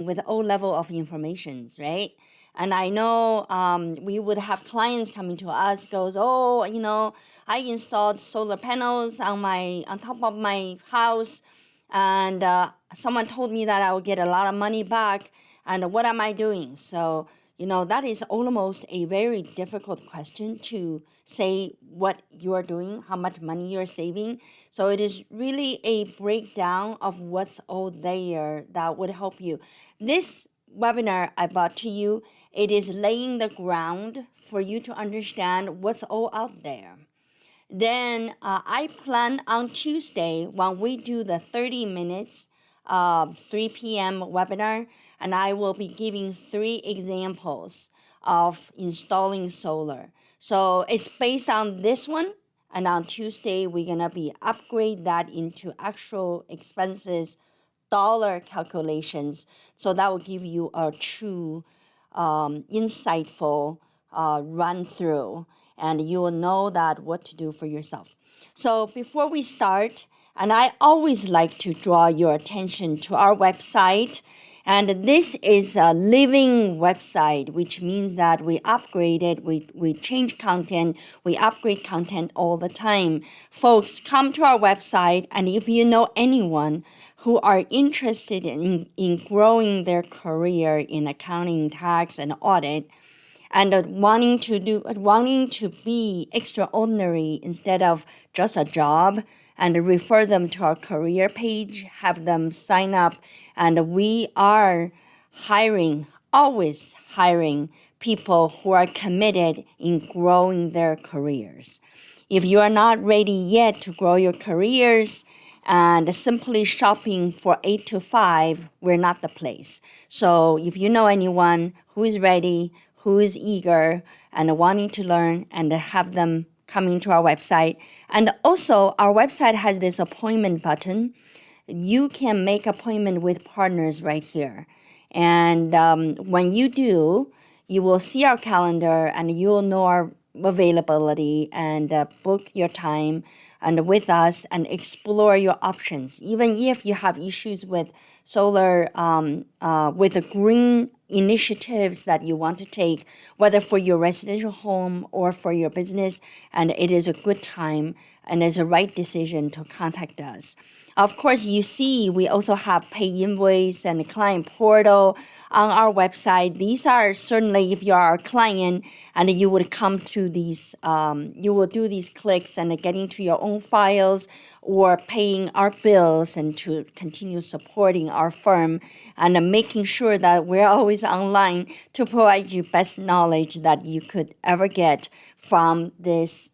with all level of informations, right? And I know we would have clients coming to us, goes, oh, I installed solar panels on top of my house, and someone told me that I would get a lot of money back, and what am I doing? So that is almost a very difficult question to say what you're doing, how much money you're saving. So it is really a breakdown of what's all there that would help you. This webinar I brought to you, it is laying the ground for you to understand what's all out there. Then I plan on Tuesday when we do the 30 minutes 3 p.m. webinar, and I will be giving 3 examples of installing solar. So it's based on this one, and on Tuesday we're gonna be upgrade that into actual expenses, dollar calculations. So that will give you a true insightful run through, and you will know that what to do for yourself. So before we start, and I always like to draw your attention to our website. And this is a living website, which means that we upgrade it, we change content, we upgrade content all the time. Folks, come to our website, and if you know anyone who are interested in growing their career in accounting, tax, and audit, and wanting to be extraordinary instead of just a job, and refer them to our career page, have them sign up. And we are always hiring people who are committed in growing their careers. If you are not ready yet to grow your careers and simply shopping for 8 to 5, we're not the place. So if you know anyone who is ready, who is eager and wanting to learn, and have them coming to our website. And also our website has this appointment button. You can make appointment with partners right here. And when you do, you will see our calendar and you will know our availability, and book your time and with us and explore your options. Even if you have issues with solar, with the green initiatives that you want to take, whether for your residential home or for your business, and it is a good time and it's a right decision to contact us. Of course, you see, we also have pay invoice and client portal on our website. These are certainly, if you are a client and you would come through these, you will do these clicks and get into your own files or paying our bills and to continue supporting our firm and making sure that we're always online to provide you best knowledge that you could ever get from this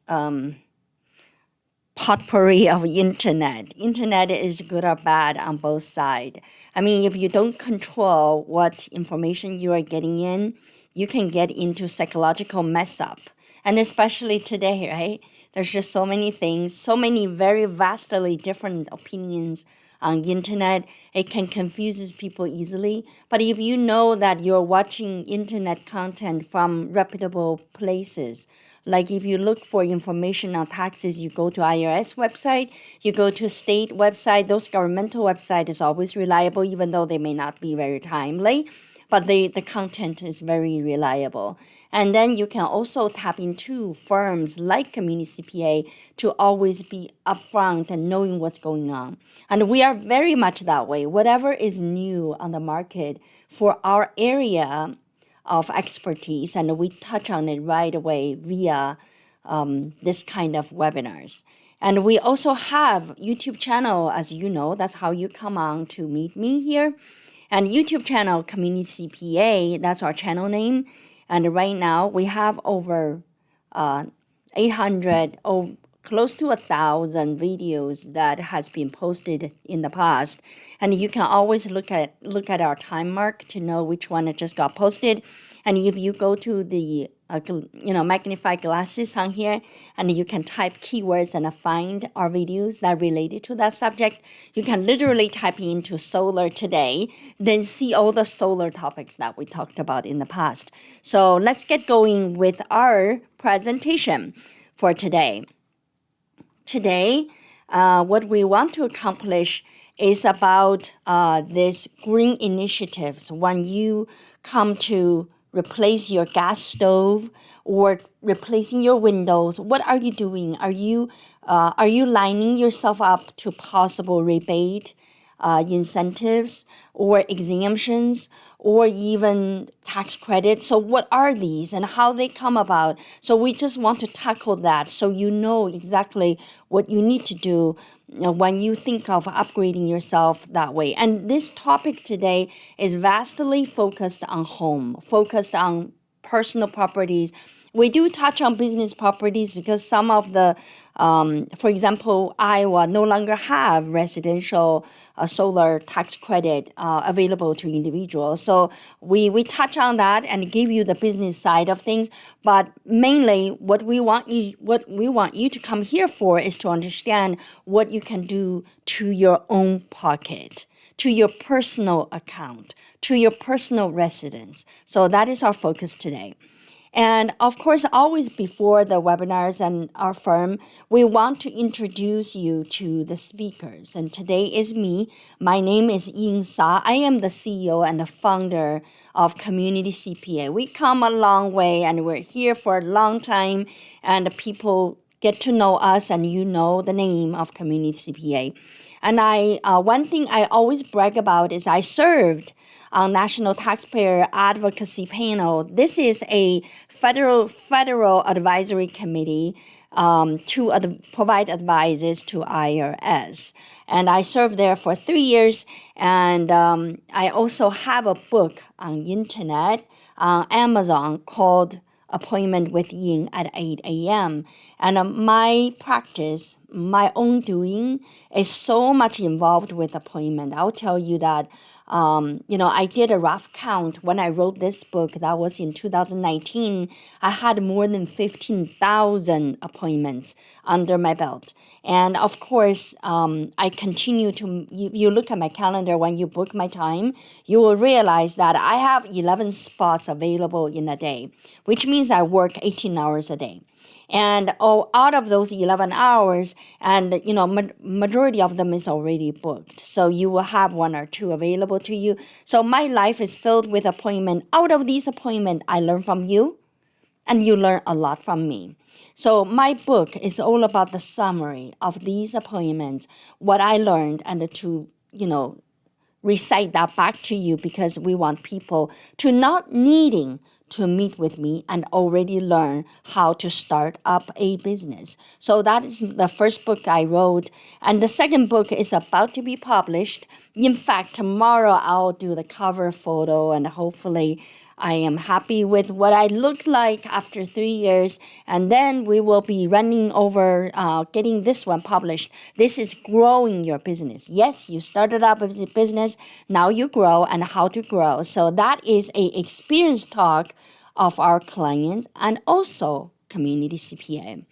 potpourri of internet. Internet is good or bad on both sides. I mean, if you don't control what information you are getting in, you can get into psychological mess up. And especially today, right? There's just so many things, so many very vastly different opinions on the internet. It can confuse people easily. But if you know that you're watching internet content from reputable places, like if you look for information on taxes, you go to IRS website, you go to state website, those governmental website is always reliable, even though they may not be very timely, but the content is very reliable. And then you can also tap into firms like Community CPA to always be upfront and knowing what's going on. And we are very much that way. Whatever is new on the market for our area of expertise, and we touch on it right away via this kind of webinars. And we also have YouTube channel, as you know, that's how you come on to meet me here. And YouTube channel, Community CPA, that's our channel name. And right now we have over 800, close to 1,000 videos that has been posted in the past. And you can always look at our time mark to know which one just got posted. And if you go to the magnify glasses on here, and you can type keywords and find our videos that are related to that subject, you can literally type into solar today, then see all the solar topics that we talked about in the past. So let's get going with our presentation for today. Today, what we want to accomplish is about this green initiatives. When you come to replace your gas stove or replacing your windows, what are you doing? Are you lining yourself up to possible rebate, incentives, or exemptions, or even tax credit? So what are these and how they come about? So we just want to tackle that so you know exactly what you need to do when you think of upgrading yourself that way. And this topic today is vastly focused on home, focused on personal properties. We do touch on business properties because some of the, for example, Iowa no longer have residential solar tax credit available to individuals. So we touch on that and give you the business side of things. But mainly, what we want you to come here for is to understand what you can do to your own pocket, to your personal account, to your personal residence. So that is our focus today. And of course, always before the webinars and our firm, we want to introduce you to the speakers. And today is me. My name is Ying. I am the CEO and the founder of Community CPA. We come a long way and we're here for a long time, and people get to know us and you know the name of Community CPA. And one thing I always brag about is I served on National Taxpayer Advocacy Panel. This is a federal advisory committee to provide advices to IRS. And I served there for 3 years. And I also have a book on internet, on Amazon, called Appointment with Ying at 8 a.m. And my practice, my own doing, is so much involved with appointment. I'll tell you that, I did a rough count when I wrote this book. That was in 2019. I had more than 15,000 appointments under my belt. And of course, I continue to, if you look at my calendar when you book my time, you will realize that I have 11 spots available in a day, which means I work 18 hours a day. And out of those 11 hours, and majority of them is already booked. So you will have 1 or 2 available to you. So my life is filled with appointment. Out of these appointments, I learn from you, and you learn a lot from me. So my book is all about the summary of these appointments, what I learned, and to, recite that back to you, because we want people to not needing to meet with me and already learn how to start up a business. So that is the first book I wrote. And the second book is about to be published. In fact, tomorrow I'll do the cover photo, and hopefully I am happy with what I look like after 3 years. And then we will be running over getting this one published. This is growing your business. Yes, you started up as a business. Now you grow, and how to grow. So that is a experience talk of our clients and also Community CPA.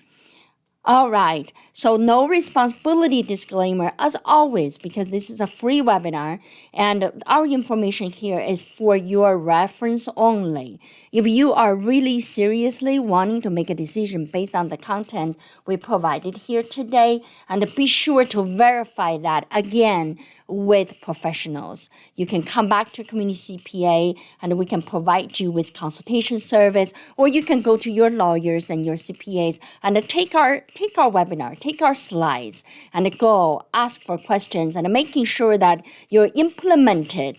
All right, so no responsibility disclaimer as always, because this is a free webinar and our information here is for your reference only. If you are really seriously wanting to make a decision based on the content we provided here today, and be sure to verify that again with professionals. You can come back to Community CPA and we can provide you with consultation service, or you can go to your lawyers and your CPAs and take our webinar, take our slides, and go ask for questions and making sure that you're implemented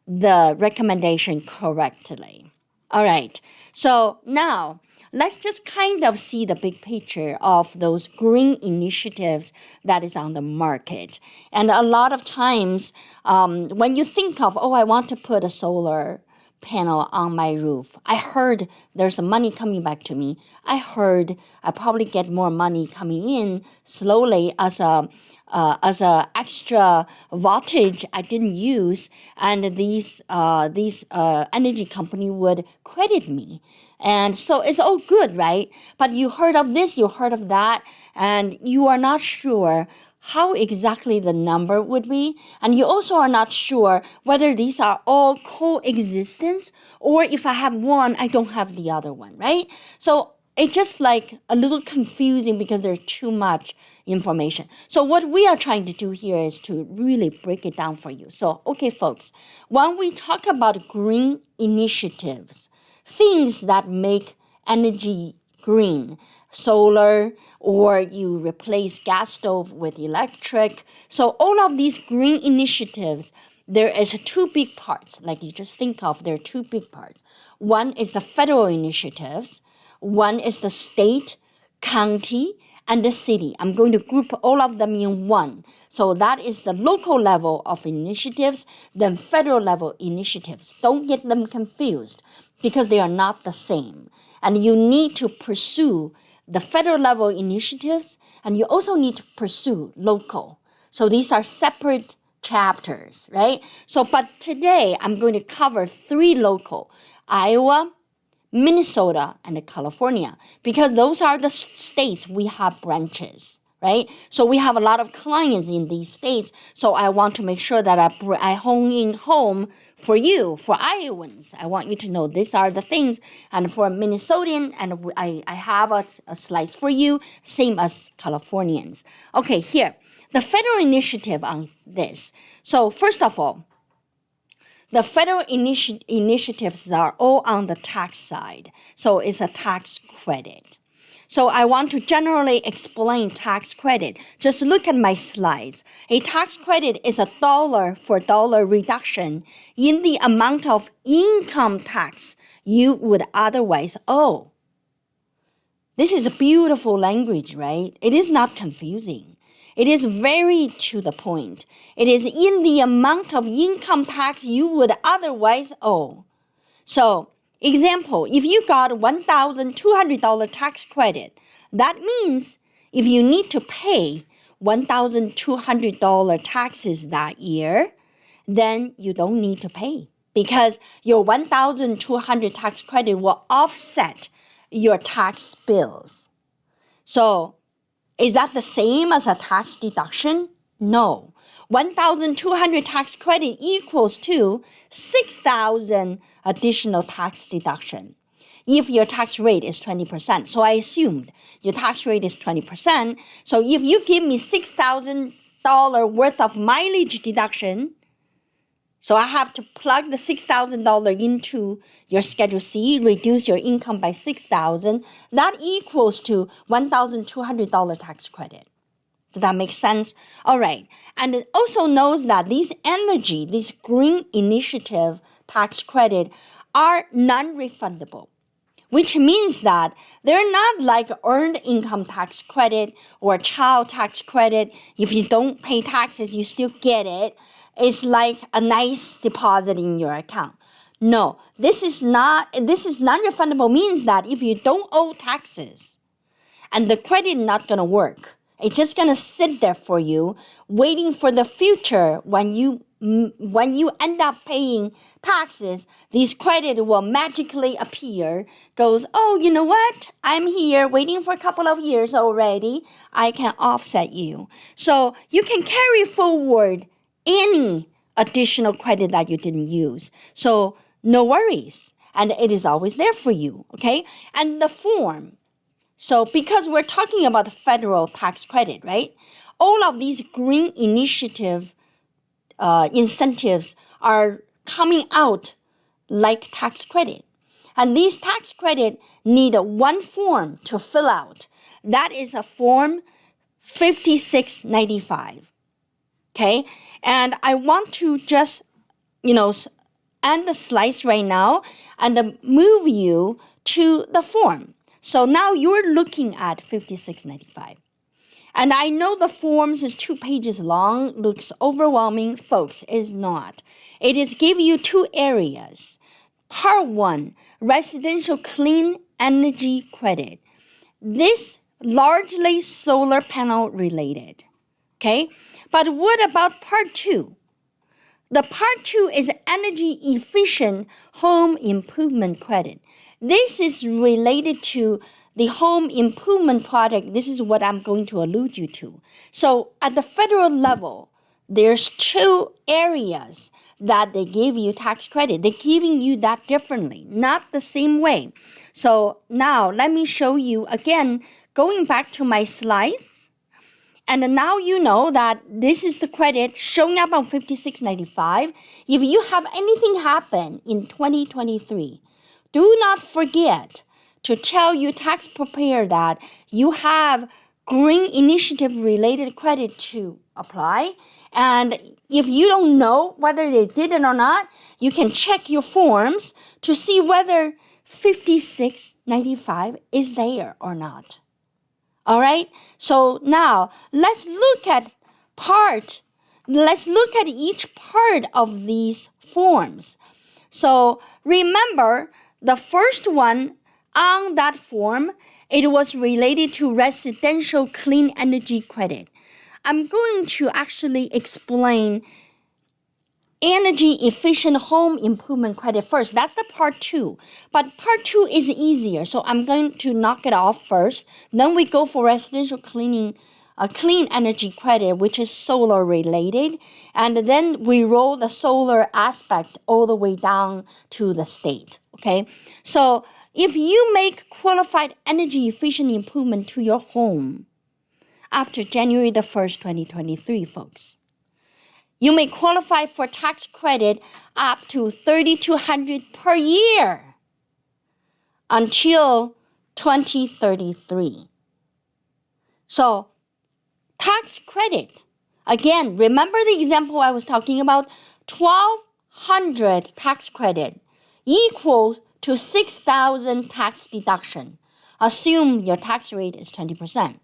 the recommendation correctly. All right, so now let's just kind of see the big picture of those green initiatives that is on the market. And a lot of times when you think of, I want to put a solar panel on my roof, I heard there's money coming back to me. I heard I probably get more money coming in slowly as a extra voltage I didn't use, and these energy company would credit me. And so it's all good, right? But you heard of this, you heard of that, and you are not sure how exactly the number would be. And you also are not sure whether these are all coexistence, or if I have one, I don't have the other one, right? So it's just like a little confusing because there's too much information. So what we are trying to do here is to really break it down for you. So, okay, folks, when we talk about green initiatives, things that make energy green, solar, or you replace gas stove with electric. So all of these green initiatives, there is two big parts. Like you just think of, there are two big parts. One is the federal initiatives. One is the state, county, and the city. I'm going to group all of them in one. So that is the local level of initiatives, then federal level initiatives. Don't get them confused because they are not the same. And you need to pursue the federal level initiatives, and you also need to pursue local. So these are separate chapters, right? So, but today I'm going to cover 3 local: Iowa, Minnesota, and California, because those are the states we have branches, right? So we have a lot of clients in these states. So I want to make sure that I hone in home for you, for Iowans. I want you to know these are the things. And for Minnesotan, and I have a slice for you, same as Californians. Okay, here, the federal initiative on this. So first of all, the federal initiatives are all on the tax side. So it's a tax credit. So I want to generally explain tax credit. Just look at my slides. A tax credit is a dollar for dollar reduction in the amount of income tax you would otherwise owe. This is a beautiful language, right? It is not confusing. It is very to the point. It is in the amount of income tax you would otherwise owe. So, example, if you got $1,200 tax credit, that means if you need to pay $1,200 taxes that year, then you don't need to pay because your $1,200 tax credit will offset your tax bills. So, is that the same as a tax deduction? No. 1,200 tax credit equals to 6,000 additional tax deduction if your tax rate is 20%. So I assumed your tax rate is 20%. So if you give me $6,000 worth of mileage deduction, so I have to plug the $6,000 into your Schedule C, reduce your income by $6,000. That equals to $1,200 tax credit. Does that make sense? All right. And it also knows that these green initiative tax credit are non-refundable, which means that they're not like earned income tax credit or child tax credit. If you don't pay taxes, you still get it. It's like a nice deposit in your account. No, this is non-refundable means that if you don't owe taxes and the credit not going to work, it's just going to sit there for you, waiting for the future when you end up paying taxes, these credit will magically appear, goes, oh, you know what? I'm here waiting for a couple of years already. I can offset you. So you can carry forward any additional credit that you didn't use. So no worries. And it is always there for you, okay? And the form. So because we're talking about the federal tax credit, right? All of these green initiative incentives are coming out like tax credit. And these tax credit need one form to fill out. That is a form 5695. Okay? And I want to just, end the slides right now and move you to the form. So now you're looking at 5695. And I know the forms is 2 pages long, looks overwhelming. Folks, it's not. It is give you 2 areas. Part 1, residential clean energy credit. This largely solar panel related. Okay? But what about part 2? The part 2 is energy efficient home improvement credit. This is related to the home improvement project. This is what I'm going to allude you to. So at the federal level, there's 2 areas that they give you tax credit. They're giving you that differently, not the same way. So now let me show you again, going back to my slides. And now you know that this is the credit showing up on 56.95. If you have anything happen in 2023, do not forget to tell your tax preparer that you have green initiative related credit to apply. And if you don't know whether they did it or not, you can check your forms to see whether 56.95 is there or not. All right, so now let's look at each part of these forms. So remember, the first one on that form, it was related to residential clean energy credit. I'm going to actually explain energy efficient home improvement credit first. That's the part 2. But part 2 is easier, so I'm going to knock it off first. Then we go for residential clean energy credit, which is solar related. And then we roll the solar aspect all the way down to the state. Okay, so if you make qualified energy efficient improvement to your home after January the 1st, 2023, folks, you may qualify for tax credit up to $3,200 per year until 2033. So, tax credit, again, remember the example I was talking about? $1,200 tax credit equals to $6,000 tax deduction. Assume your tax rate is 20%.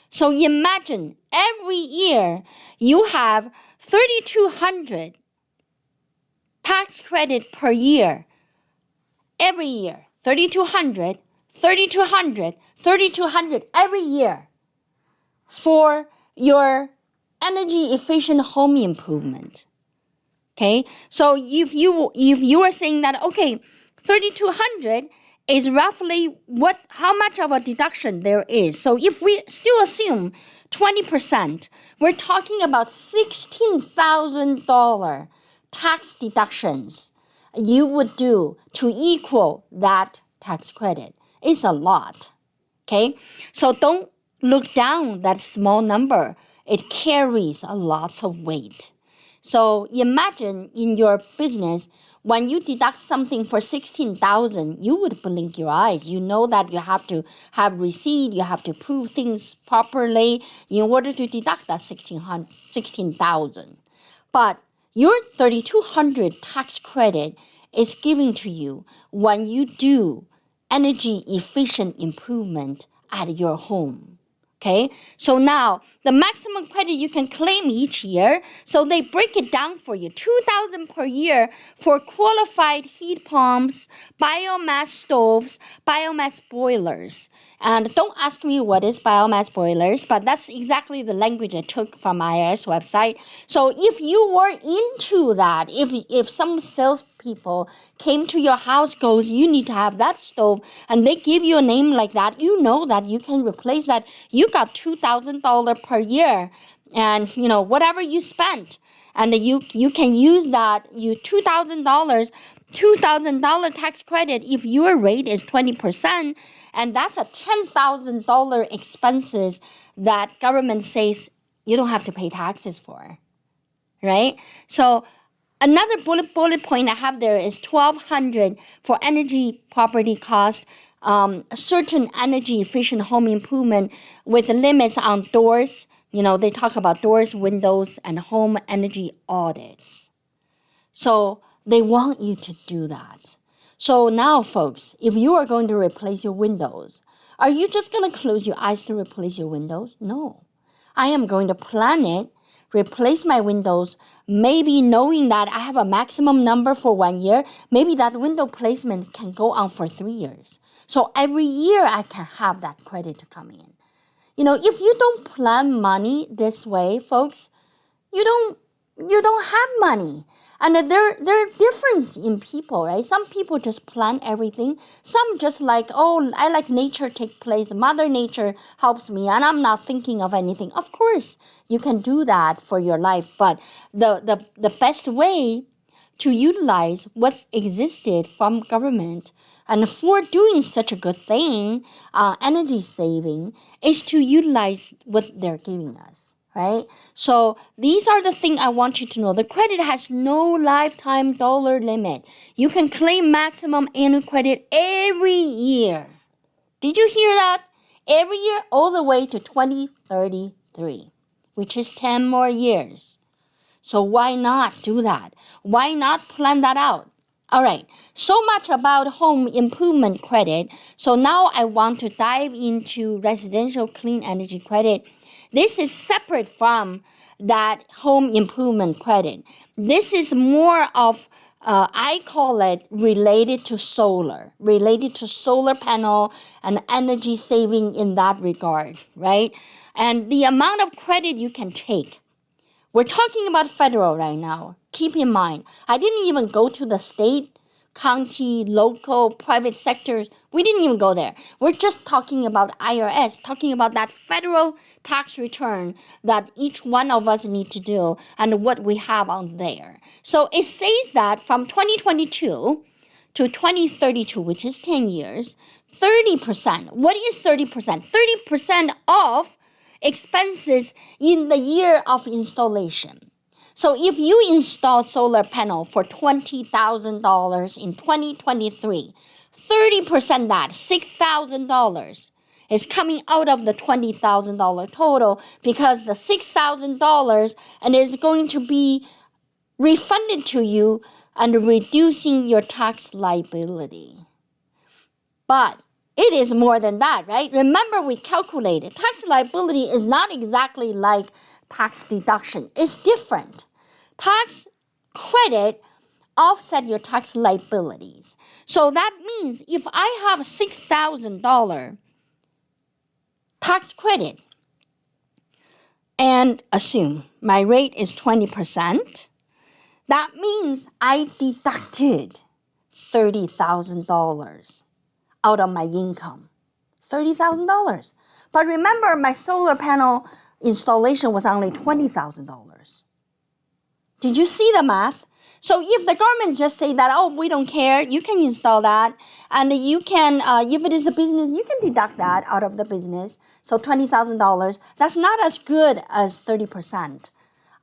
So imagine every year you have $3,200 tax credit per year. Every year, $3,200, $3,200, $3,200 every year for your energy efficient home improvement. Okay, so if you are saying that, okay, $3,200 is roughly how much of a deduction there is. So if we still assume 20%, we're talking about $16,000 tax deductions you would do to equal that tax credit. It's a lot, okay? So don't look down that small number. It carries a lot of weight. So imagine in your business, when you deduct something for $16,000, you would blink your eyes. You know that you have to have receipt, you have to prove things properly in order to deduct that $16,000. But your $3,200 tax credit is given to you when you do energy efficient improvement at your home. Okay, so now the maximum credit you can claim each year, so they break it down for you, $2,000 per year for qualified heat pumps, biomass stoves, biomass boilers. And don't ask me what is biomass boilers, but that's exactly the language I took from IRS website. So if you were into that, if some salespeople came to your house, goes, you need to have that stove, and they give you a name like that, you know that you can replace that. You got $2,000 per year, and whatever you spent, and you can use that $2,000 tax credit if your rate is 20%, and that's a $10,000 expenses that government says you don't have to pay taxes for, right? So another bullet point I have there is $1,200 for energy property cost, certain energy efficient home improvement with limits on doors. They talk about doors, windows, and home energy audits. So they want you to do that. So now, folks, if you are going to replace your windows, are you just going to close your eyes to replace your windows? No. I am going to plan it, replace my windows, maybe knowing that I have a maximum number for 1 year. Maybe that window placement can go on for 3 years. So every year I can have that credit to come in. If you don't plan money this way, folks, you don't have money. And there are difference in people, right? Some people just plan everything. Some just like, I like nature take place. Mother Nature helps me, and I'm not thinking of anything. Of course, you can do that for your life. But the best way to utilize what existed from government. And for doing such a good thing, energy saving, is to utilize what they're giving us, right? So these are the things I want you to know. The credit has no lifetime dollar limit. You can claim maximum annual credit every year. Did you hear that? Every year all the way to 2033, which is 10 more years. So why not do that? Why not plan that out? All right, so much about home improvement credit. So now I want to dive into residential clean energy credit. This is separate from that home improvement credit. This is more of, I call it related to solar panel and energy saving in that regard, right? And the amount of credit you can take. We're talking about federal right now. Keep in mind, I didn't even go to the state, county, local, private sectors. We didn't even go there. We're just talking about IRS, talking about that federal tax return that each one of us need to do and what we have on there. So it says that from 2022 to 2032, which is 10 years, 30%. What is 30%? 30% of expenses in the year of installation. So if you install solar panel for $20,000 in 2023, 30% that, $6,000 is coming out of the $20,000 total because the $6,000 and is going to be refunded to you and reducing your tax liability. But it is more than that, right? Remember, we calculated tax liability is not exactly like tax deduction. It's different. Tax credit offset your tax liabilities. So that means if I have $6,000 tax credit and assume my rate is 20%, that means I deducted $30,000 out of my income, $30,000. But remember, my solar panel installation was only $20,000. Did you see the math? So if the government just say that, oh, we don't care, you can install that, and you can, if it is a business, you can deduct that out of the business. So $20,000, that's not as good as 30%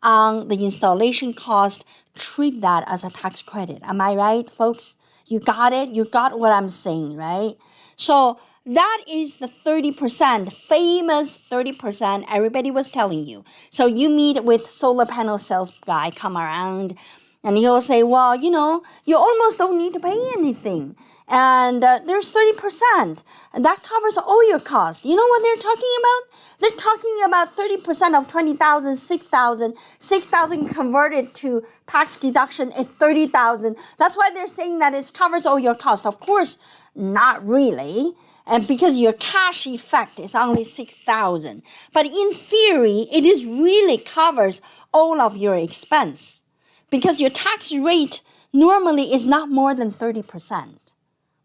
on the installation cost. Treat that as a tax credit. Am I right, folks? You got it? You got what I'm saying, right? So that is the 30%, famous 30% everybody was telling you. So you meet with solar panel sales guy, come around, and he'll say, well, you know, you almost don't need to pay anything. And there's 30%. And that covers all your costs. You know what they're talking about? They're talking about 30% of 20,000, 6,000. 6,000 converted to tax deduction is 30,000. That's why they're saying that it covers all your costs. Of course, not really. And because your cash effect is only 6,000. But in theory, it is really covers all of your expense. Because your tax rate normally is not more than 30%.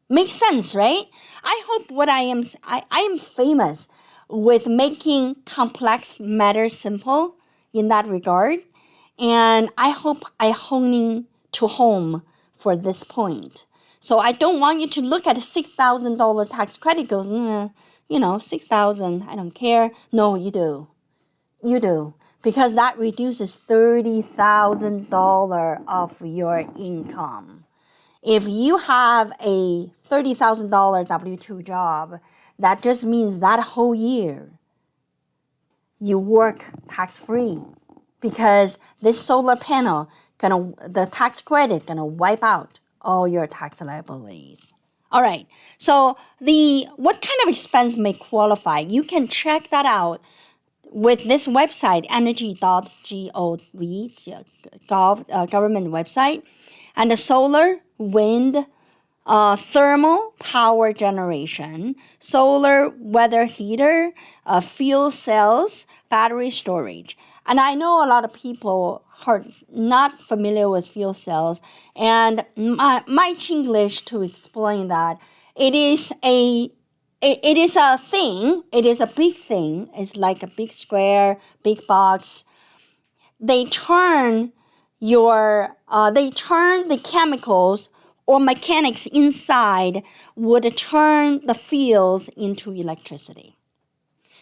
Makes sense, right? I hope what I am famous with making complex matters simple in that regard. And I hope I honing to home for this point. So I don't want you to look at a $6,000 tax credit goes, you know, 6,000, I don't care. No, you do. You do. Because that reduces $30,000 of your income. If you have a $30,000 W-2 job, that just means that whole year you work tax-free because this solar panel, the tax credit gonna wipe out all your tax liabilities. All right, so what kind of expense may qualify? You can check that out with this website, energy.gov, government website, and the solar, wind, thermal power generation, solar weather heater, fuel cells, battery storage. And I know a lot of people are not familiar with fuel cells, and my Chinglish to explain that it is a thing. It is a big thing. It's like a big square, big box. They turn they turn the chemicals or mechanics inside would turn the fields into electricity.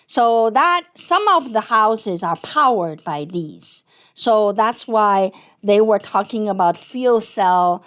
So that some of the houses are powered by these. So that's why they were talking about fuel cell,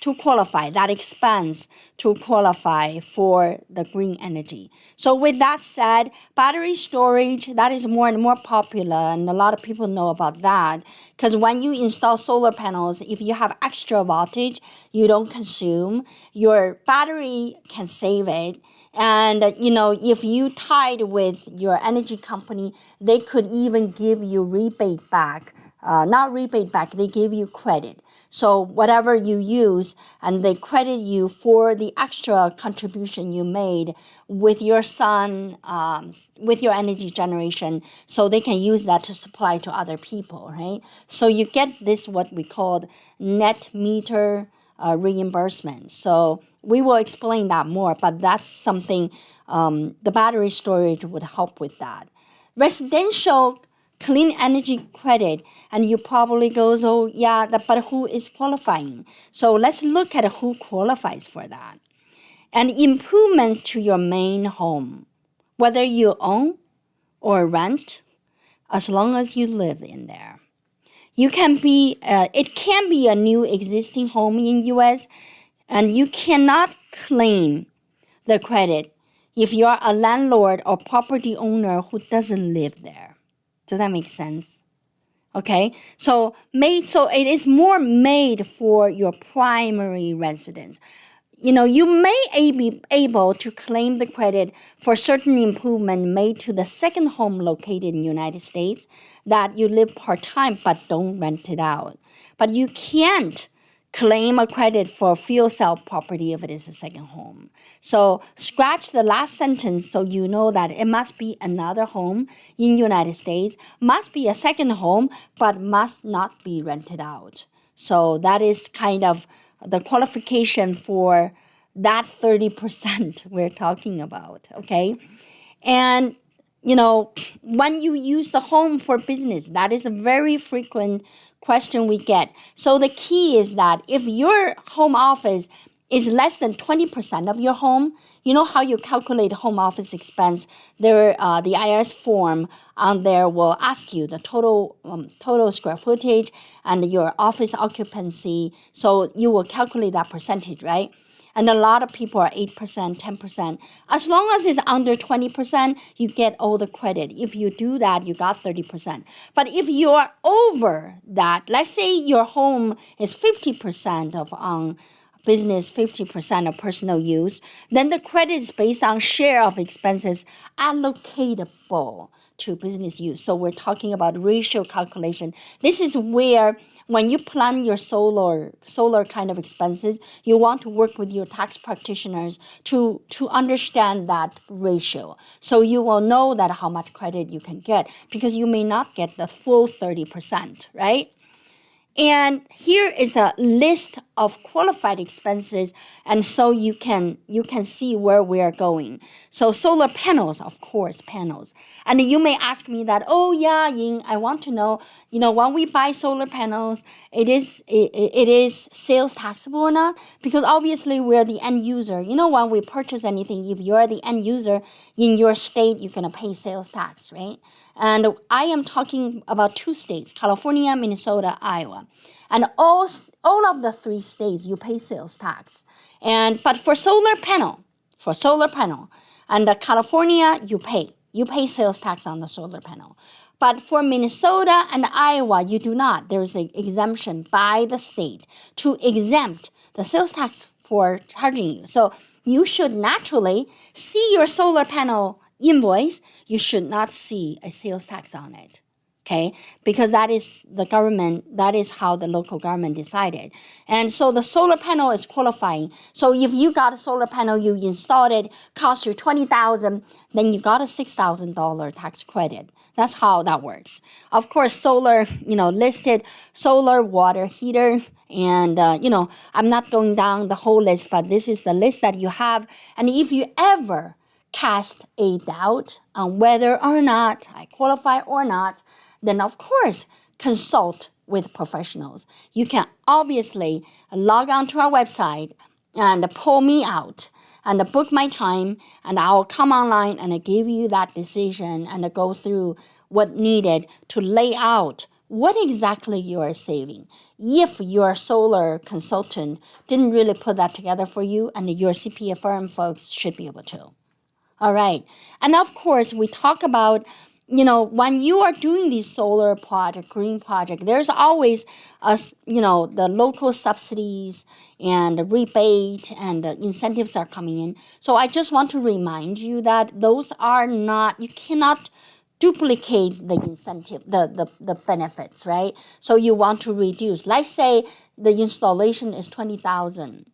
to qualify, that expense to qualify for the green energy. So with that said, battery storage, that is more and more popular, and a lot of people know about that. Because when you install solar panels, if you have extra voltage you don't consume, your battery can save it. And, if you tied with your energy company, they could even give you rebate back. Not rebate back, they give you credit. So whatever you use, and they credit you for the extra contribution you made with your sun, with your energy generation, so they can use that to supply to other people, right? So you get this, what we call net meter reimbursement. So we will explain that more, but that's something, the battery storage would help with that. Residential clean energy credit, and you probably goes, oh yeah, but who is qualifying? So let's look at who qualifies for that. And improvement to your main home, whether you own or rent, as long as you live in there. It can be a new existing home in U.S., and you cannot claim the credit if you're a landlord or property owner who doesn't live there. Does that make sense? Okay, so it is more made for your primary residence. You may be able to claim the credit for certain improvement made to the second home located in the United States that you live part-time but don't rent it out. But you can't claim a credit for fuel cell property if it is a second home. So scratch the last sentence so you know that it must be another home in the United States, must be a second home, but must not be rented out. So that is kind of the qualification for that 30% we're talking about, okay? And when you use the home for business, that is a very frequent question we get. So the key is that if your home office is less than 20% of your home, you know how you calculate home office expense? The IRS form on there will ask you the total square footage and your office occupancy. So you will calculate that percentage, right? And a lot of people are 8%, 10%. As long as it's under 20%, you get all the credit. If you do that, you got 30%. But if you are over that, let's say your home is 50% of business, 50% of personal use, then the credit is based on share of expenses allocatable to business use. So we're talking about ratio calculation. This is where when you plan your solar kind of expenses, you want to work with your tax practitioners to understand that ratio. So you will know that how much credit you can get, because you may not get the full 30%, right? And here is a list of qualified expenses, and so you can see where we are going. So solar panels, of course, panels. And you may ask me that, oh yeah, Ying, I want to know, when we buy solar panels, it is sales taxable or not? Because obviously we're the end user. When we purchase anything, if you're the end user in your state, you're gonna pay sales tax, right? And I am talking about 2 states, California, Minnesota, Iowa. And all of the 3 states, you pay sales tax. But for solar panel, and California, you pay sales tax on the solar panel. But for Minnesota and Iowa, you do not. There is an exemption by the state to exempt the sales tax for charging you. So you should naturally see your solar panel invoice, you should not see a sales tax on it, okay? Because that is how the local government decided. And so the solar panel is qualifying. So if you got a solar panel, you installed it, cost you $20,000, then you got a $6,000 tax credit. That's how that works. Of course, solar, listed solar water heater, and, I'm not going down the whole list, but this is the list that you have. And if you ever cast a doubt on whether or not I qualify or not, then of course consult with professionals. You can obviously log on to our website and pull me out and book my time, and I'll come online and give you that decision and go through what needed to lay out what exactly you are saving. If your solar consultant didn't really put that together for you, and your CPA firm folks should be able to. All right. And of course, we talk about, when you are doing these solar project, green project, there's always, the local subsidies and rebate and incentives are coming in. So I just want to remind you that those are not, you cannot duplicate the incentive, the benefits, right? So you want to reduce. Let's say the installation is 20,000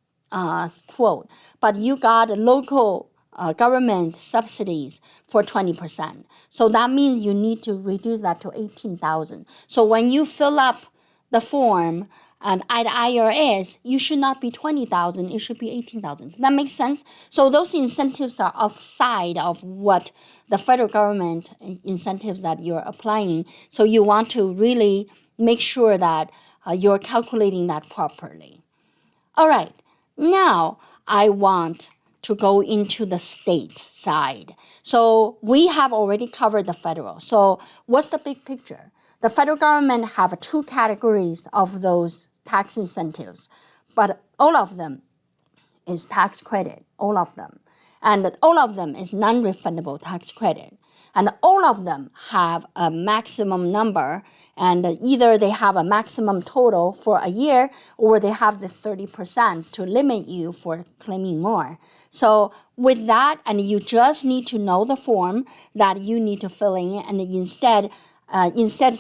quote, but you got a local government subsidies for 20%. So that means you need to reduce that to 18,000. So when you fill up the form and at IRS, you should not be 20,000, it should be 18,000. Does that make sense? So those incentives are outside of what the federal government incentives that you're applying. So you want to really make sure that you're calculating that properly. All right, now I want to go into the state side. So we have already covered the federal. So what's the big picture? The federal government have two categories of those tax incentives, but all of them is tax credit, all of them. And all of them is non-refundable tax credit. And all of them have a maximum number, and either they have a maximum total for a year, or they have the 30% to limit you for claiming more. So with that, and you just need to know the form that you need to fill in, and instead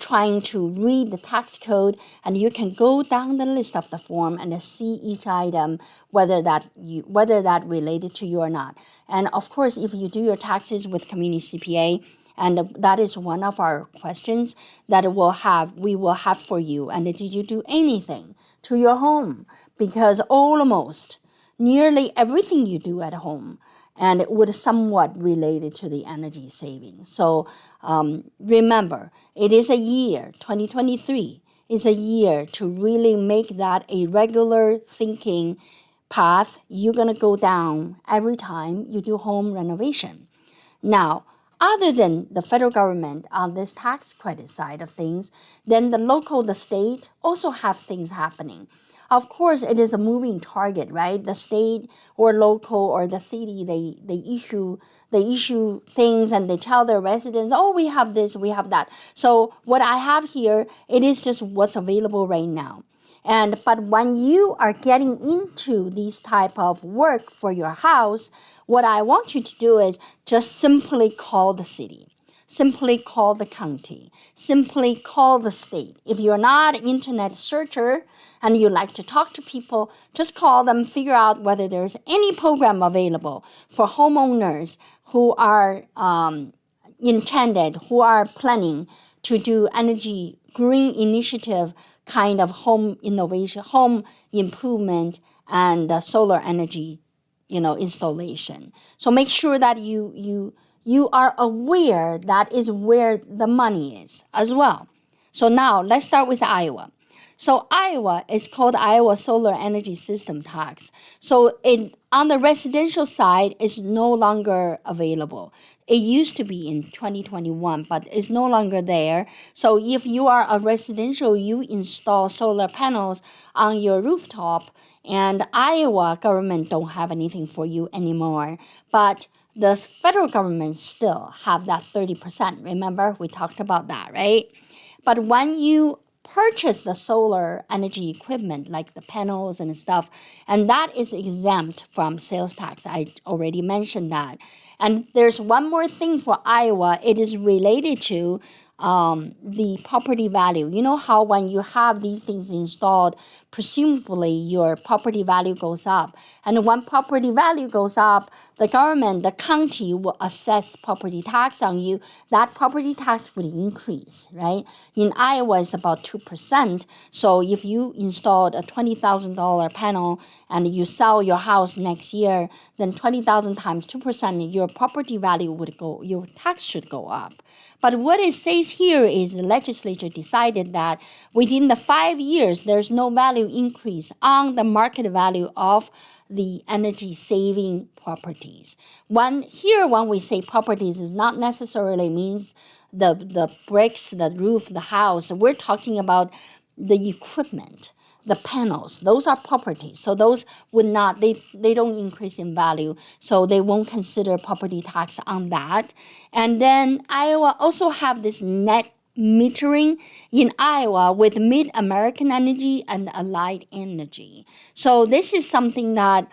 trying to read the tax code, and you can go down the list of the form and see each item, whether that related to you or not. And of course, if you do your taxes with Community CPA, and that is one of our questions that we will have for you. And did you do anything to your home? Because almost nearly everything you do at home, and it would somewhat related to the energy savings. So remember, it is a year, 2023 is a year to really make that a regular thinking path you're going to go down every time you do home renovation. Now, other than the federal government on this tax credit side of things, then the state also have things happening. Of course, it is a moving target, right? The state or local or the city, they issue things and they tell their residents, oh, we have this, we have that. So what I have here, it is just what's available right now. But when you are getting into these type of work for your house, what I want you to do is just simply call the city, simply call the county, simply call the state. If you're not an internet searcher and you like to talk to people, just call them, figure out whether there's any program available for homeowners who are planning to do energy green initiative kind of home innovation, home improvement, and solar energy, installation. So make sure that you are aware that is where the money is as well. So now let's start with Iowa. So Iowa is called Iowa Solar Energy System Tax. So on the residential side, it's no longer available. It used to be in 2021, but it's no longer there. So if you are a residential, you install solar panels on your rooftop, and Iowa government don't have anything for you anymore. But the federal government still have that 30%. Remember, we talked about that, right? But when you purchase the solar energy equipment like the panels and stuff, and that is exempt from sales tax. I already mentioned that. And there's one more thing for Iowa. It is related to the property value. You know how when you have these things installed, presumably your property value goes up. And when property value goes up, the government, the county will assess property tax on you. That property tax would increase, right? In Iowa, it's about 2%. So if you installed a $20,000 panel and you sell your house next year, then 20,000 times 2%, your property value would go, your tax should go up. But what it says here is the legislature decided that within the 5 years, there's no value increase on the market value of the energy saving properties. When we say properties, is not necessarily means the bricks, the roof, the house. We're talking about the equipment, the panels. Those are properties. So those would not, they don't increase in value. So they won't consider property tax on that. And then Iowa also have this net metering in Iowa with Mid-American Energy and Allied Energy. So this is something that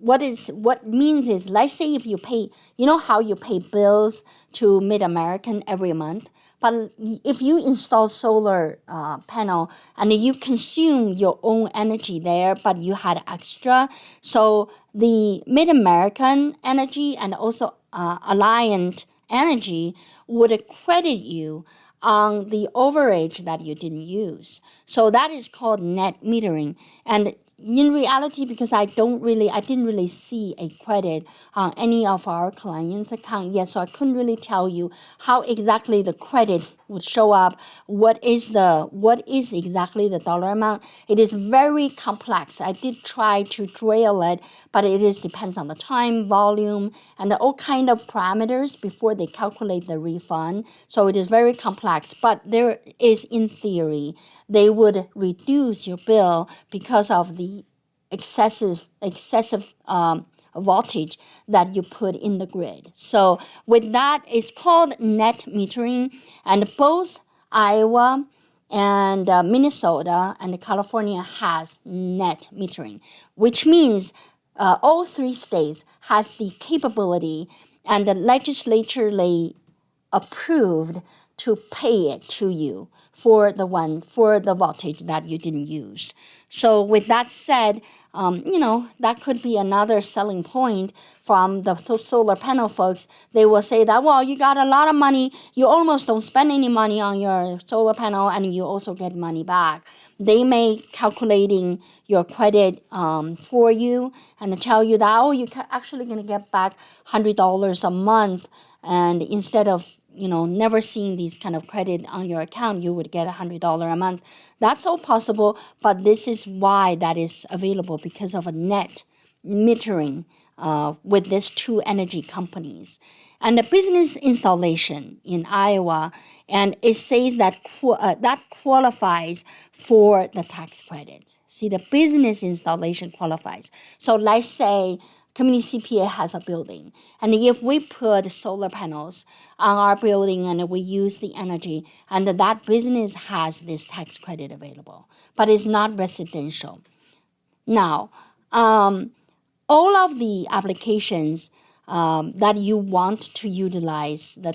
what means is, let's say if you pay, you know how you pay bills to Mid-American every month, but if you install solar panel and you consume your own energy there, but you had extra, so the Mid-American Energy and also Alliant Energy would credit you on the overage that you didn't use. So that is called net metering. And in reality, because I didn't really see a credit on any of our clients' account yet, so I couldn't really tell you how exactly the credit would show up. What is exactly the dollar amount? It is very complex. I did try to drill it, but it depends on the time, volume, and all kind of parameters before they calculate the refund. So it is very complex. But there is, in theory, they would reduce your bill because of the excessive voltage that you put in the grid. So with that, it's called net metering, and both Iowa and Minnesota and California has net metering, which means all three states has the capability and the legislaturely approved to pay it to you for the voltage that you didn't use. So with that said, that could be another selling point from the solar panel folks. They will say that, well, you got a lot of money, you almost don't spend any money on your solar panel, and you also get money back. They may calculating your credit for you and tell you that, oh, you're actually going to get back $100 a month, and instead of never seeing these kind of credit on your account, you would get $100 a month. That's all possible, but this is why that is available, because of a net metering with these two energy companies. And the business installation in Iowa, and it says that that qualifies for the tax credit. See, the business installation qualifies. So let's say Community CPA has a building, and if we put solar panels on our building and we use the energy, and that business has this tax credit available, but it's not residential. Now, all of the applications that you want to utilize the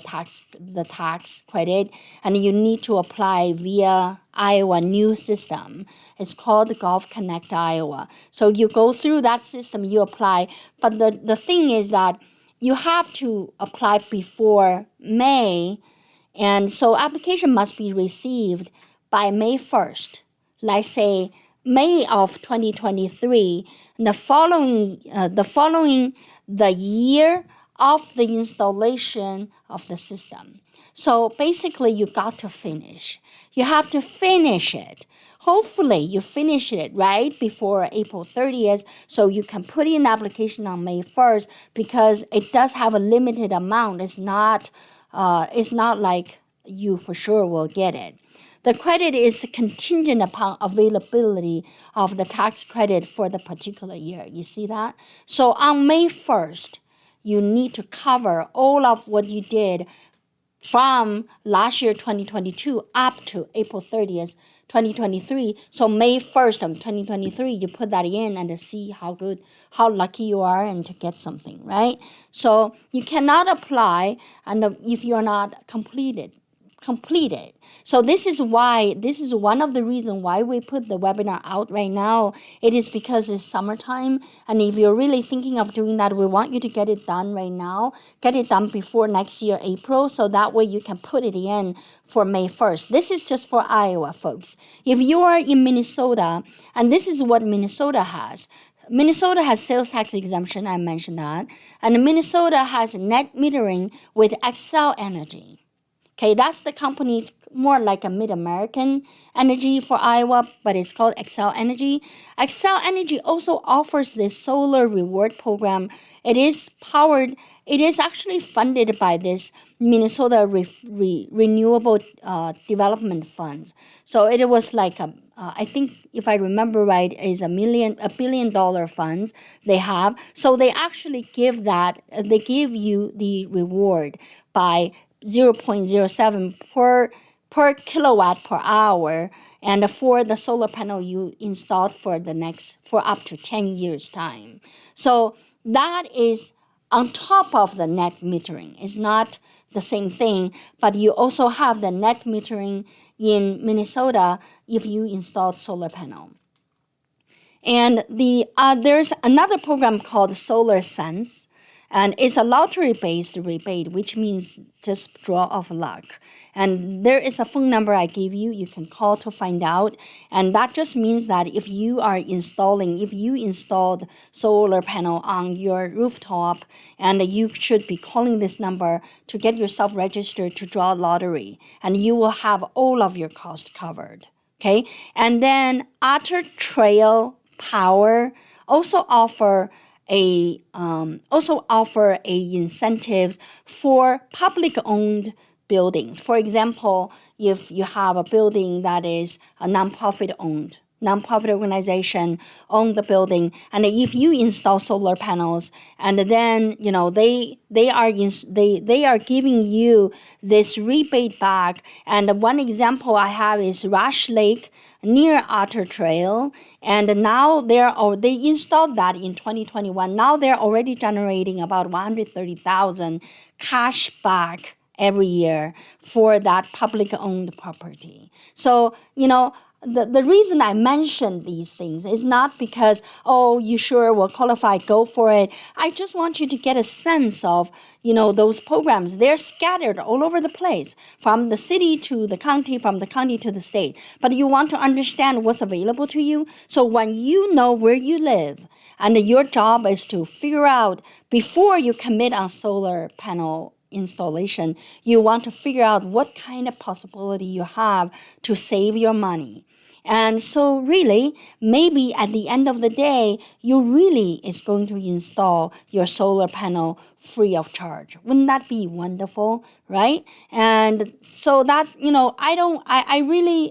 tax credit, and you need to apply via Iowa new system. It's called Gulf Connect Iowa. So you go through that system, you apply. But the thing is that you have to apply before May, and so application must be received by May 1st. Let's say May of 2023, the year of the installation of the system. So basically, you got to finish. You have to finish it. Hopefully, you finish it right before April 30th, so you can put in an application on May 1st, because it does have a limited amount. It's not like you for sure will get it. The credit is contingent upon availability of the tax credit for the particular year. You see that? So on May 1st, you need to cover all of what you did from last year, 2022, up to April 30th, 2023. So May 1st of 2023, you put that in and see how lucky you are and to get something, right? So you cannot apply and if you're not completed completed. So this is one of the reasons why we put the webinar out right now. It is because it's summertime, and if you're really thinking of doing that, we want you to get it done right now. Get it done before next year, April, so that way you can put it in for May 1st. This is just for Iowa, folks. If you are in Minnesota, and this is what Minnesota has. Minnesota has sales tax exemption, I mentioned that. And Minnesota has net metering with Xcel Energy. Okay, that's the company, more like a Mid-American Energy for Iowa, but it's called Xcel Energy. Xcel Energy also offers this solar reward program. It is actually funded by this Minnesota Renewable Development Funds. So it was like I think if I remember right, is a $1 billion fund they have. So they actually give you the reward by 0.07 per kilowatt per hour, and for the solar panel you installed for up to 10 years time. So that is on top of the net metering. It's not the same thing, but you also have the net metering in Minnesota if you installed solar panel. And there's another program called Solar Sense, and it's a lottery-based rebate, which means just draw of luck. And there is a phone number I gave you. You can call to find out. And that just means that if you installed solar panel on your rooftop, and you should be calling this number to get yourself registered to draw a lottery, and you will have all of your costs covered. Okay, and then Otter Trail Power also offer a incentive for public-owned buildings. For example, if you have a building that is a nonprofit organization own the building, and if you install solar panels, and then they are giving you this rebate back. And one example I have is Rush Lake near Otter Trail, and now they installed that in 2021. Now they're already generating about $130,000 cash back every year for that public-owned property. So the reason I mention these things is not because, you sure will qualify, go for it. I just want you to get a sense of, those programs. They're scattered all over the place, from the city to the county, from the county to the state. But you want to understand what's available to you. So when you know where you live, and your job is to figure out, before you commit on solar panel installation, you want to figure out what kind of possibility you have to save your money. And so really, maybe at the end of the day, you really is going to install your solar panel free of charge. Wouldn't that be wonderful, right? And so that,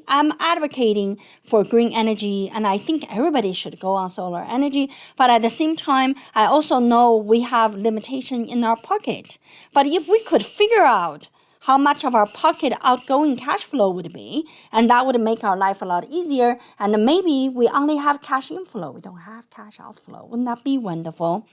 I'm advocating for green energy, and I think everybody should go on solar energy. But at the same time, I also know we have limitation in our pocket. But if we could figure out how much of our pocket outgoing cash flow would be, and that would make our life a lot easier, and maybe we only have cash inflow, we don't have cash outflow. Wouldn't that be wonderful?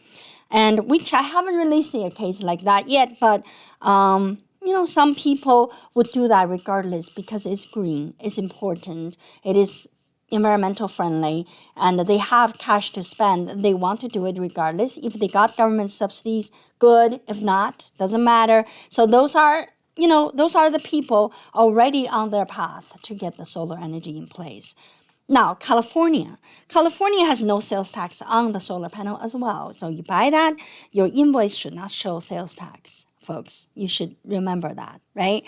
And which I haven't really seen a case like that yet, but some people would do that regardless because it's green, it's important, it is environmental friendly, and they have cash to spend. They want to do it regardless. If they got government subsidies, good. If not, doesn't matter. So those are the people already on their path to get the solar energy in place. Now, California has no sales tax on the solar panel as well. So you buy that, your invoice should not show sales tax, folks. You should remember that, right?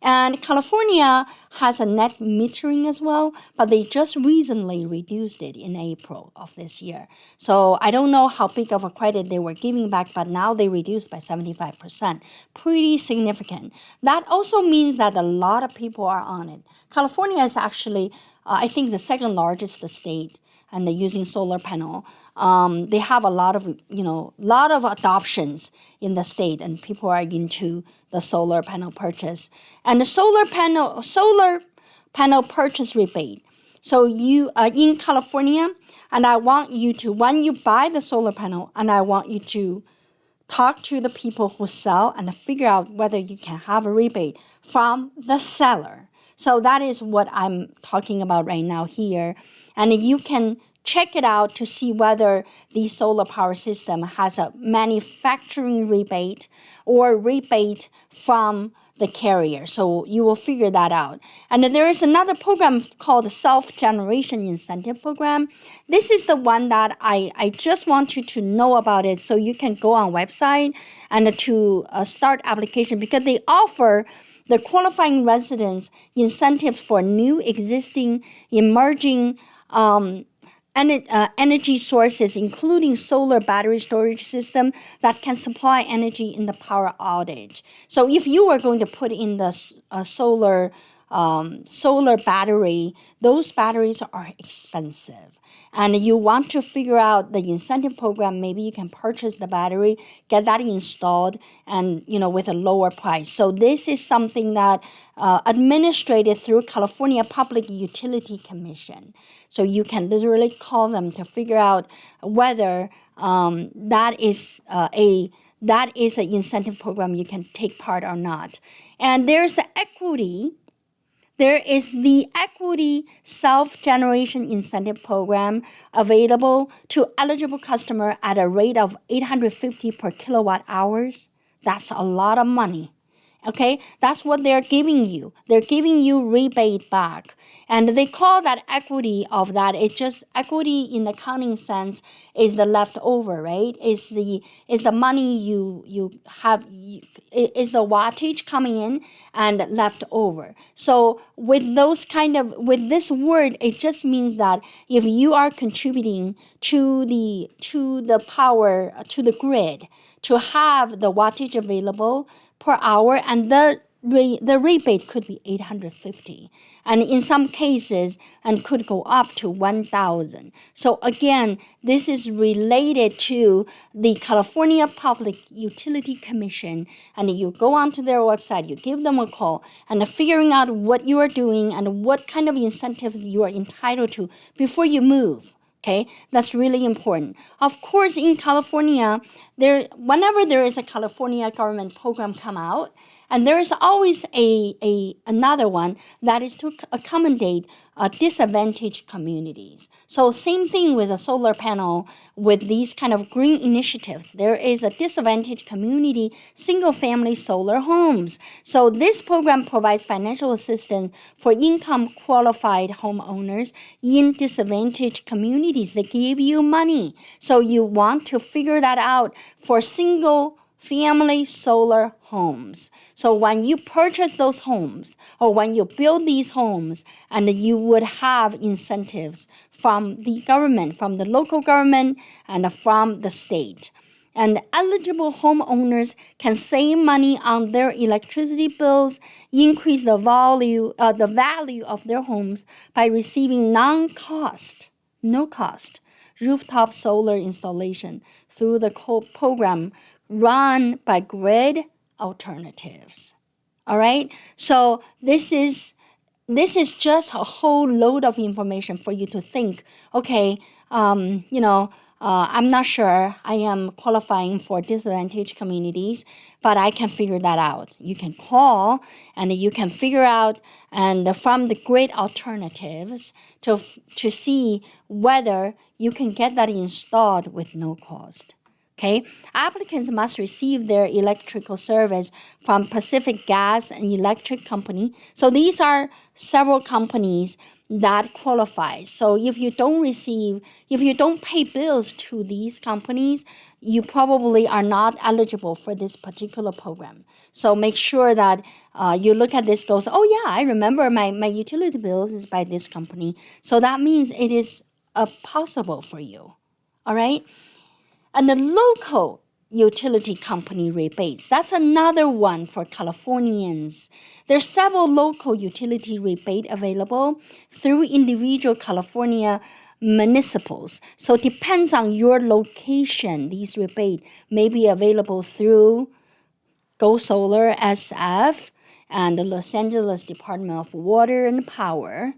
And California has a net metering as well, but they just recently reduced it in April of this year. So I don't know how big of a credit they were giving back, but now they reduced by 75%. Pretty significant. That also means that a lot of people are on it. California is actually, I think, the second largest state and using solar panel. They have a lot of adoptions in the state, and people are into the solar panel purchase. And the solar panel purchase rebate. So you in California, and I want you to, when you buy the solar panel, and I want you talk to the people who sell and figure out whether you can have a rebate from the seller. So that is what I'm talking about right now here. And you can check it out to see whether the solar power system has a manufacturing rebate or rebate from the carrier. So you will figure that out. And there is another program called the Self-Generation Incentive Program. This is the one that I just want you to know about it so you can go on website and to start application, because they offer the qualifying residents incentives for new, existing, emerging energy sources, including solar battery storage system that can supply energy in the power outage. So if you are going to put in the solar battery, those batteries are expensive. And you want to figure out the incentive program, maybe you can purchase the battery, get that installed, and with a lower price. So this is something that administrated through California Public Utility Commission. So you can literally call them to figure out whether that is an incentive program you can take part or not. And there's equity. There is the Equity Self-Generation Incentive Program available to eligible customer at a rate of $850 per kilowatt hours. That's a lot of money. Okay, that's what they're giving you. They're giving you rebate back. And they call that equity of that. It's just equity in the accounting sense is the leftover, right? Is the money you have, is the wattage coming in and left over. So with this word, it just means that if you are contributing to the power, to the grid, to have the wattage available per hour, and the rebate could be $850, and in some cases, and could go up to $1,000. So again, this is related to the California Public Utility Commission, and you go onto their website, you give them a call, and figuring out what you are doing and what kind of incentives you are entitled to before you move. Okay, that's really important. Of course, in California, whenever there is a California government program come out, and there is always another one that is to accommodate disadvantaged communities. So same thing with a solar panel, with these kind of green initiatives. There is a disadvantaged community single-family solar homes. So this program provides financial assistance for income-qualified homeowners in disadvantaged communities. They give you money. So you want to figure that out for single-family solar homes. So when you purchase those homes, or when you build these homes, and you would have incentives from the government, from the local government, and from the state. And eligible homeowners can save money on their electricity bills, increase the value of their homes by receiving no cost, rooftop solar installation through the program run by Grid Alternatives. All right, so this is just a whole load of information for you to think. Okay, I'm not sure I am qualifying for disadvantaged communities, but I can figure that out. You can call and you can figure out, and from the Grid Alternatives to see whether you can get that installed with no cost. Okay, applicants must receive their electrical service from Pacific Gas and Electric Company. So these are several companies that qualify. So if you don't pay bills to these companies, you probably are not eligible for this particular program. So make sure that you look at this, goes, oh yeah, I remember my utility bills is by this company. So that means it is possible for you. All right. And the local utility company rebates, that's another one for Californians. There's several local utility rebate available through individual California municipals. So it depends on your location. These rebates may be available through Go Solar SF and the Los Angeles Department of Water and Power,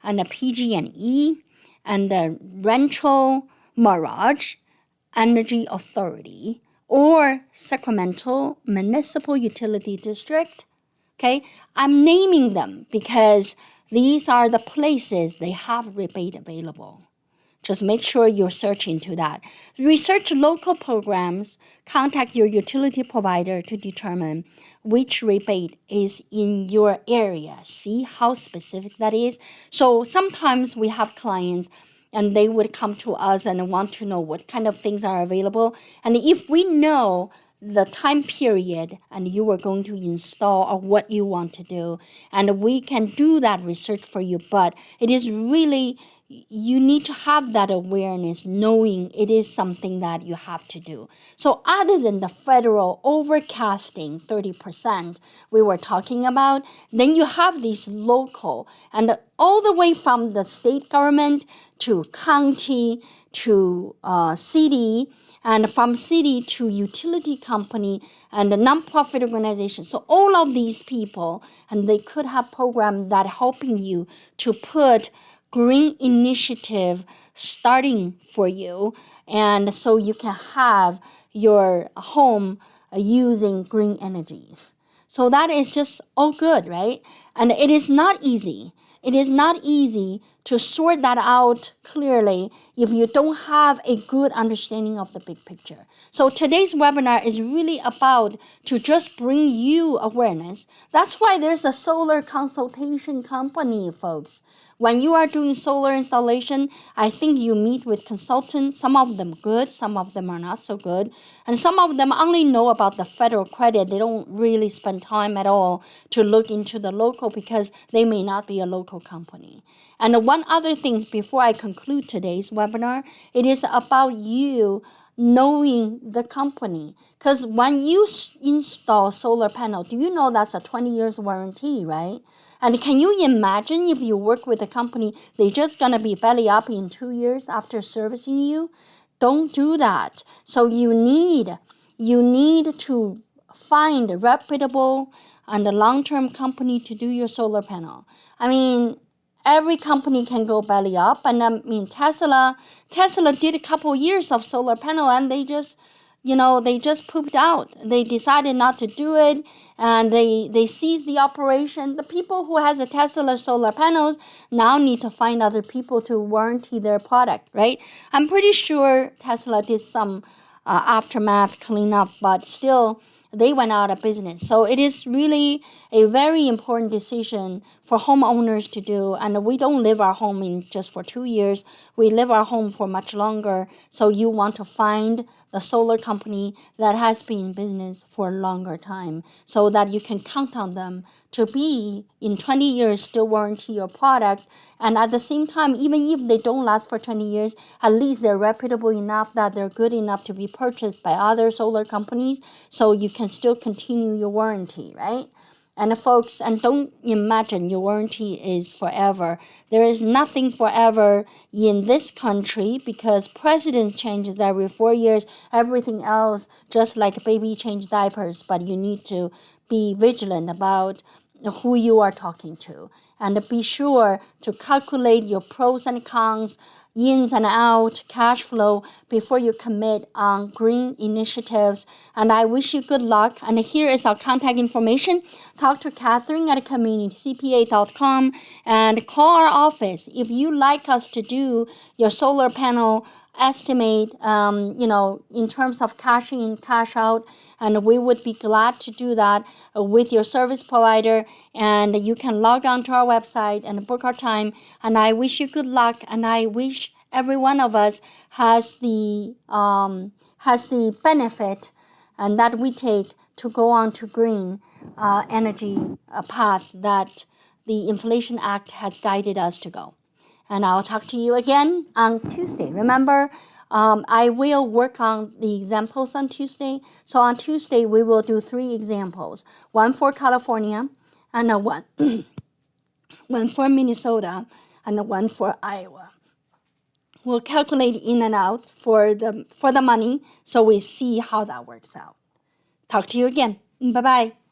and the PG&E, and the Rancho Mirage Energy Authority, or Sacramento Municipal Utility District. Okay, I'm naming them because these are the places they have rebate available. Just make sure you're searching to that. Research local programs. Contact your utility provider to determine which rebate is in your area. See how specific that is? So sometimes we have clients and they would come to us and want to know what kind of things are available. And if we know the time period and you are going to install or what you want to do, and we can do that research for you, but it is really, you need to have that awareness, knowing it is something that you have to do. So other than the federal overcasting 30% we were talking about, then you have these local, and all the way from the state government to county to city, and from city to utility company and a nonprofit organization. So all of these people, and they could have programs that helping you to put green initiative starting for you, and so you can have your home using green energies. So that is just all good, right? And it is not easy. It is not easy to sort that out clearly if you don't have a good understanding of the big picture. So today's webinar is really about to just bring you awareness. That's why there's a solar consultation company, folks. When you are doing solar installation, I think you meet with consultants, some of them good, some of them are not so good. And some of them only know about the federal credit. They don't really spend time at all to look into the local because they may not be a local company. And one other thing before I conclude today's webinar, it is about you knowing the company. Because when you install solar panel, do you know that's a 20 years warranty, right? And can you imagine if you work with a company, they're just going to be belly up in 2 years after servicing you? Don't do that. So you need to find a reputable and a long-term company to do your solar panel. I mean, every company can go belly up. And I mean, Tesla did a couple years of solar panel and they just pooped out. They decided not to do it, and they ceased the operation. The people who has a Tesla solar panels now need to find other people to warranty their product, right? I'm pretty sure Tesla did some aftermath cleanup, but still, they went out of business. So it is really a very important decision for homeowners to do. And we don't live our home in just for 2 years. We live our home for much longer. So you want to find the solar company that has been in business for a longer time so that you can count on them to be in 20 years still warranty your product. And at the same time, even if they don't last for 20 years, at least they're reputable enough that they're good enough to be purchased by other solar companies so you can still continue your warranty, right? And folks, and don't imagine your warranty is forever. There is nothing forever in this country because president changes every 4 years. Everything else, just like baby change diapers, but you need to be vigilant about who you are talking to. And be sure to calculate your pros and cons, ins and out, cash flow before you commit on green initiatives. And I wish you good luck. And here is our contact information. Talk to Catherine at communitycpa.com and call our office if you like us to do your solar panel estimate, in terms of cash in, cash out, and we would be glad to do that with your service provider. And you can log on to our website and book our time. And I wish you good luck, and I wish every one of us has the benefit and that we take to go on to green energy path that the Inflation Act has guided us to go. And I'll talk to you again on Tuesday. Remember, I will work on the examples on Tuesday. So on Tuesday, we will do 3 examples. One for California, and one for Minnesota, and one for Iowa. We'll calculate in and out for the money so we see how that works out. Talk to you again. Bye-bye.